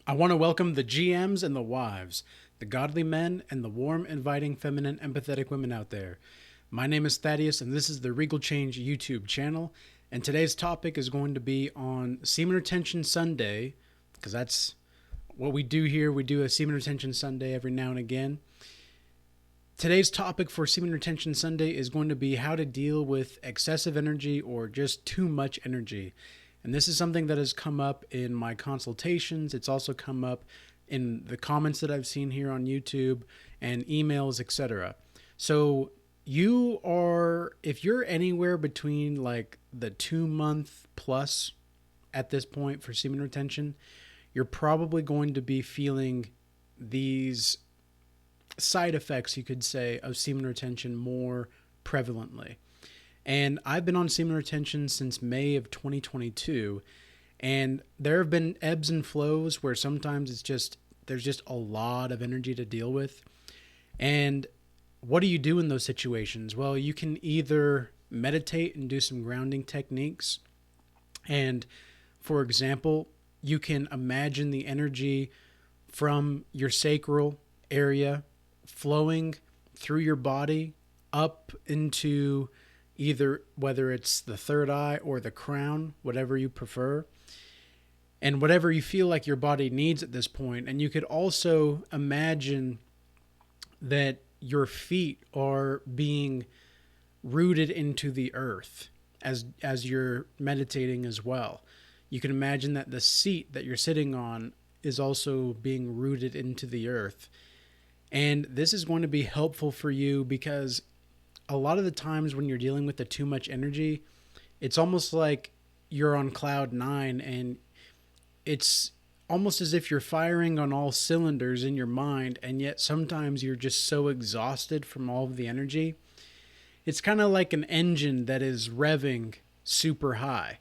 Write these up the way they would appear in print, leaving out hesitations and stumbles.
I want to welcome the GMs and the wives, the godly men and the warm, inviting, feminine, empathetic women out there. My name is Thaddeus, and this is the Regal Change YouTube channel. And today's topic is going to be on Semen Retention Sunday, because that's what we do here. We do a Semen Retention Sunday every now and again. Today's topic for Semen Retention Sunday is going to be how to deal with excessive energy or just too much energy. And this is something that has come up in my consultations. It's also come up in the comments that I've seen here on YouTube and emails, etc. So if you're anywhere between like the 2 month plus at this point for semen retention, you're probably going to be feeling these side effects, you could say, of semen retention more prevalently. And I've been on semen retention since May of 2022. And there have been ebbs and flows where sometimes there's just a lot of energy to deal with. And what do you do in those situations? Well, you can either meditate and do some grounding techniques. And for example, you can imagine the energy from your sacral area flowing through your body up into either whether it's the third eye or the crown, whatever you prefer, and whatever you feel like your body needs at this point. And you could also imagine that your feet are being rooted into the earth as you're meditating as well. You can imagine that the seat that you're sitting on is also being rooted into the earth. And this is going to be helpful for you because a lot of the times when you're dealing with the too much energy, it's almost like you're on cloud nine, and it's almost as if you're firing on all cylinders in your mind, and yet sometimes you're just so exhausted from all of the energy. It's kind of like an engine that is revving super high.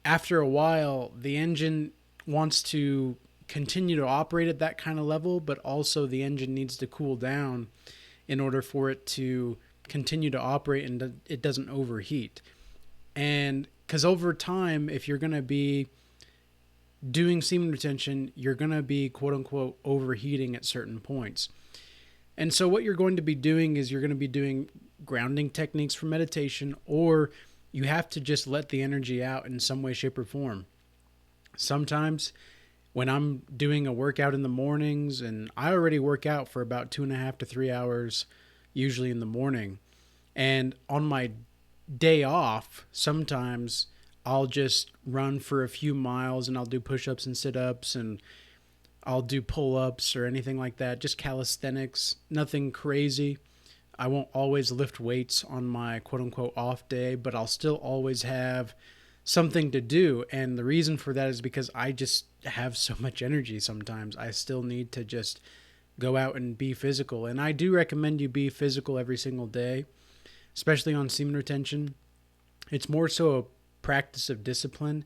After a while, the engine wants to continue to operate at that kind of level, but also the engine needs to cool down in order for it to continue to operate and it doesn't overheat. And because over time, if you're going to be doing semen retention, you're going to be quote unquote overheating at certain points. And so what you're going to be doing is you're going to be doing grounding techniques for meditation, or you have to just let the energy out in some way, shape, or form. Sometimes when I'm doing a workout in the mornings, and I already work out for about 2.5 to 3 hours, usually in the morning. And on my day off, sometimes I'll just run for a few miles and I'll do push-ups and sit-ups and I'll do pull-ups or anything like that, just calisthenics, nothing crazy. I won't always lift weights on my quote-unquote off day, but I'll still always have something to do. And the reason for that is because I just have so much energy sometimes. I still need to just go out and be physical. And I do recommend you be physical every single day, especially on semen retention. It's more so a practice of discipline,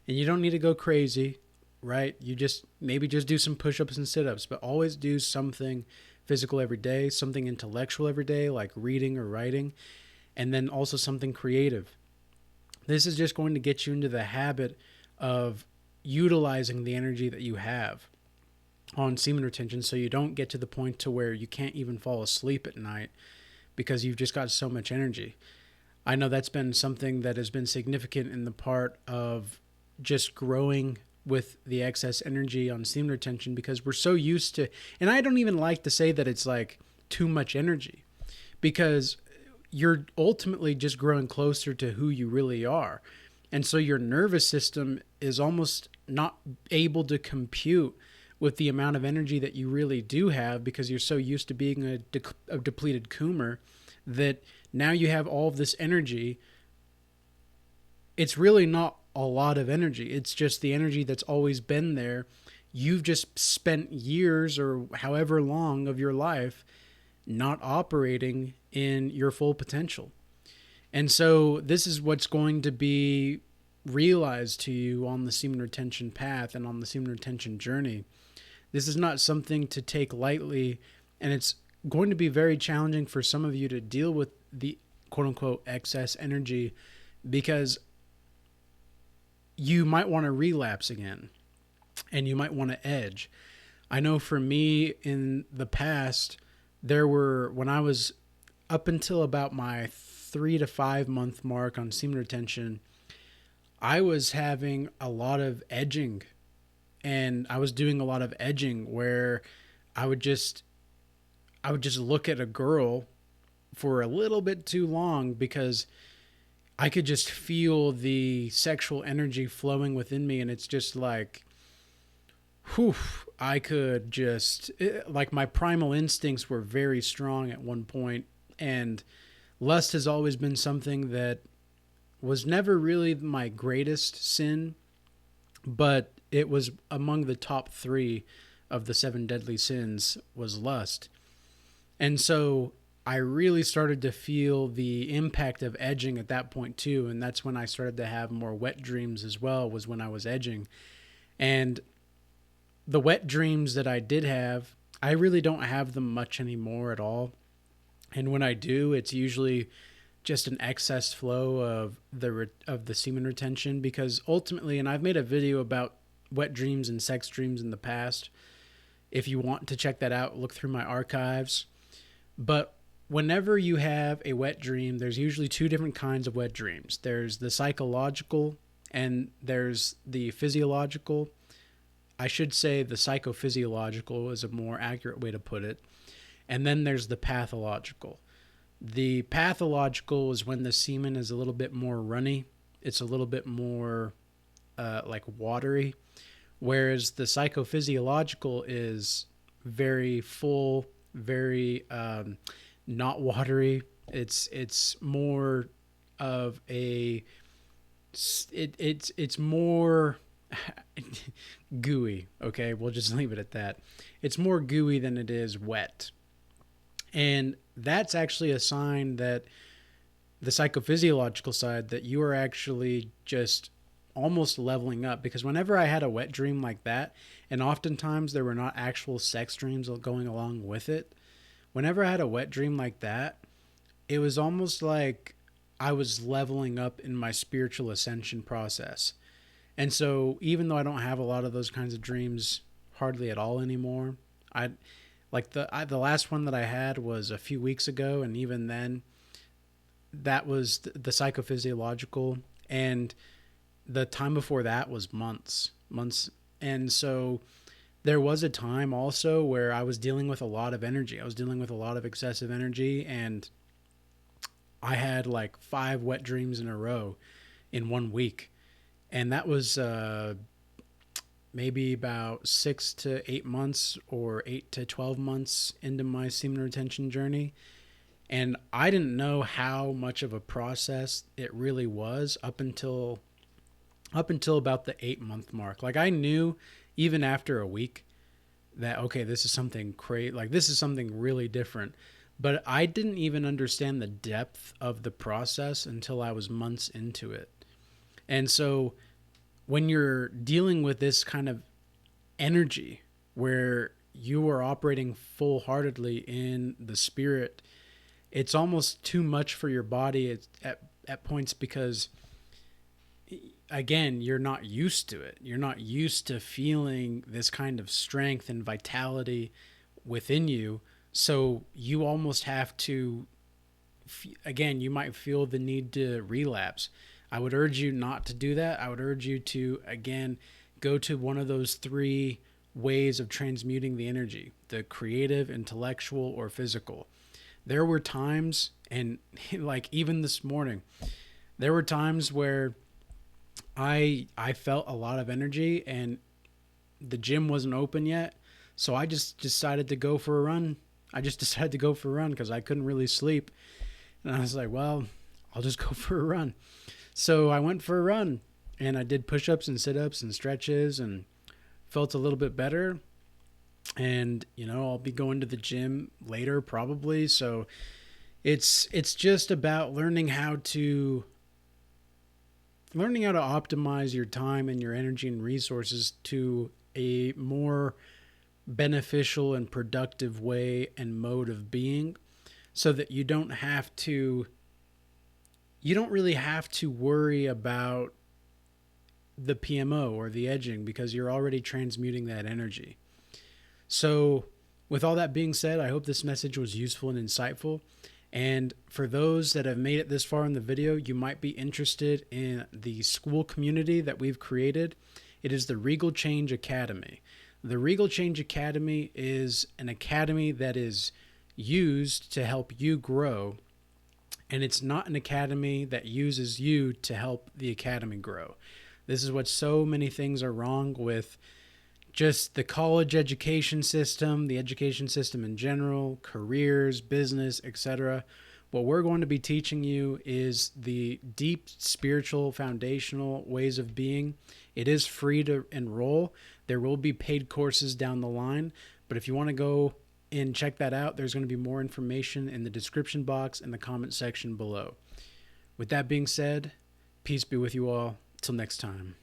and you don't need to go crazy, right? You just maybe just do some push-ups and sit-ups, but always do something physical every day, something intellectual every day, like reading or writing, and then also something creative. This is just going to get you into the habit of utilizing the energy that you have on semen retention, so you don't get to the point to where you can't even fall asleep at night because you've just got so much energy. I know that's been something that has been significant in the part of just growing with the excess energy on semen retention, because we're so used to, and I don't even like to say that it's like too much energy, because you're ultimately just growing closer to who you really are. And so your nervous system is almost not able to compute with the amount of energy that you really do have, because you're so used to being a depleted coomer, that now you have all of this energy. It's really not a lot of energy. It's just the energy that's always been there. You've just spent years or however long of your life not operating in your full potential. And so this is what's going to be realized to you on the semen retention path and on the semen retention journey. This is not something to take lightly, and it's going to be very challenging for some of you to deal with the quote unquote excess energy, because you might want to relapse again. and you might want to edge. I know for me in the past, when I was up until about my 3 to 5 month mark on semen retention, I was having a lot of edging, and I was doing a lot of edging where I would just I would just look at a girl for a little bit too long because I could just feel the sexual energy flowing within me, and it's just like, whew, I could just like my primal instincts were very strong at one point, and lust has always been something that was never really my greatest sin, but it was among the top three of the seven deadly sins was lust. And so I really started to feel the impact of edging at that point too, and that's when I started to have more wet dreams as well, was when I was edging. And the wet dreams that I did have, I really don't have them much anymore at all. And when I do, it's usually just an excess flow of the semen retention, because ultimately, and I've made a video about wet dreams and sex dreams in the past. If you want to check that out, look through my archives. But whenever you have a wet dream, there's usually two different kinds of wet dreams. There's the psychological and there's the physiological. I should say the psychophysiological is a more accurate way to put it. And then there's the pathological. The pathological is when the semen is a little bit more runny. It's a little bit more like watery. Whereas the psychophysiological is very full, very not watery. It's more of a it's more gooey. Okay, we'll just leave it at that. It's more gooey than it is wet. And that's actually a sign that the psychophysiological side, that you are actually just almost leveling up. Because whenever I had a wet dream like that, and oftentimes there were not actual sex dreams going along with it, whenever I had a wet dream like that, it was almost like I was leveling up in my spiritual ascension process. And so even though I don't have a lot of those kinds of dreams hardly at all anymore, the last one that I had was a few weeks ago, and even then, that was the psychophysiological, and the time before that was months. And so there was a time also where I was dealing with a lot of energy. I was dealing with a lot of excessive energy, and I had like 5 wet dreams in a row in 1 week. And that was maybe about 6 to 8 months or 8 to 12 months into my semen retention journey. And I didn't know how much of a process it really was up until about the 8 month mark. Like, I knew even after a week that, okay, this is something crazy. Like, this is something really different. But I didn't even understand the depth of the process until I was months into it. And so when you're dealing with this kind of energy where you are operating full-heartedly in the spirit, it's almost too much for your body at points, because again, you're not used to it. You're not used to feeling this kind of strength and vitality within you. So you almost have to, again, you might feel the need to relapse. I would urge you not to do that. I would urge you to, again, go to one of those 3 ways of transmuting the energy: the creative, intellectual, or physical. There were times, and like even this morning, there were times where I felt a lot of energy, and the gym wasn't open yet, so I just decided to go for a run. I just decided to go for a run because I couldn't really sleep, and I was like, well, I'll just go for a run. So I went for a run, and I did push-ups and sit-ups and stretches and felt a little bit better. And, I'll be going to the gym later probably. So it's just about learning how to optimize your time and your energy and resources to a more beneficial and productive way and mode of being, so that you don't really have to worry about the PMO or the edging because you're already transmuting that energy. So, with all that being said, I hope this message was useful and insightful. And for those that have made it this far in the video, you might be interested in the school community that we've created. It is the Regal Change Academy. The Regal Change Academy is an academy that is used to help you grow, and it's not an academy that uses you to help the academy grow. This is what so many things are wrong with just the college education system, the education system in general, careers, business, etc. What we're going to be teaching you is the deep spiritual foundational ways of being. It is free to enroll. There will be paid courses down the line, but if you want to go and check that out, there's going to be more information in the description box and the comment section below. With that being said, peace be with you all. Till next time.